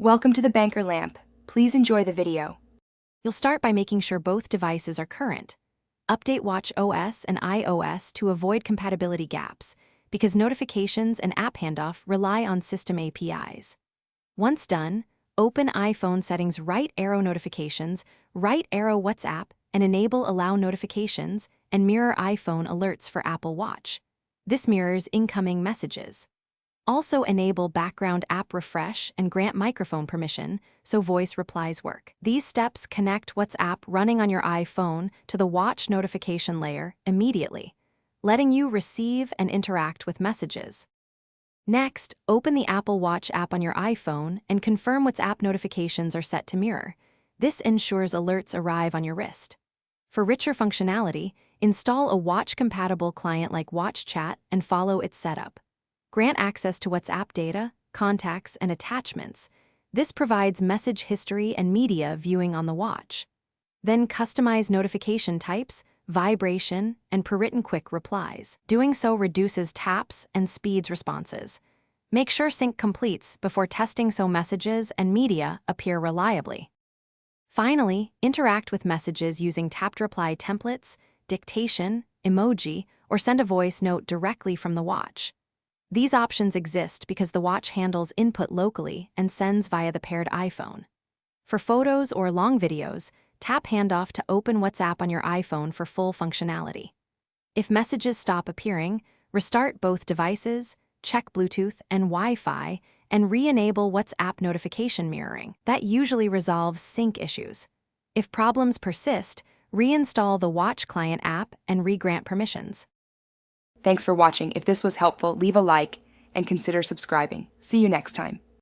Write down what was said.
Welcome to the Banker Lamp. Please enjoy the video. You'll start by making sure both devices are current. Update Watch OS and iOS to avoid compatibility gaps, because notifications and app handoff rely on system APIs. Once done, open iPhone settings, right arrow notifications, right arrow WhatsApp, and enable allow notifications and mirror iPhone alerts for Apple Watch. This mirrors incoming messages. Also enable background app refresh and grant microphone permission so voice replies work. These steps connect WhatsApp running on your iPhone to the watch notification layer immediately, letting you receive and interact with messages. Next, open the Apple Watch app on your iPhone and confirm WhatsApp notifications are set to mirror. This ensures alerts arrive on your wrist. For richer functionality, install a watch-compatible client like Watch Chat and follow its setup. Grant access to WhatsApp data, contacts, and attachments. This provides message history and media viewing on the watch. Then customize notification types, vibration, and per-written quick replies. Doing so reduces taps and speeds responses. Make sure sync completes before testing so messages and media appear reliably. Finally, interact with messages using tapped reply templates, dictation, emoji, or send a voice note directly from the watch. These options exist because the watch handles input locally and sends via the paired iPhone. For photos or long videos, tap handoff to open WhatsApp on your iPhone for full functionality. If messages stop appearing, restart both devices, check Bluetooth and Wi-Fi, and re-enable WhatsApp notification mirroring. That usually resolves sync issues. If problems persist, reinstall the Watch Client app and re-grant permissions. Thanks for watching. If this was helpful, leave a like and consider subscribing. See you next time.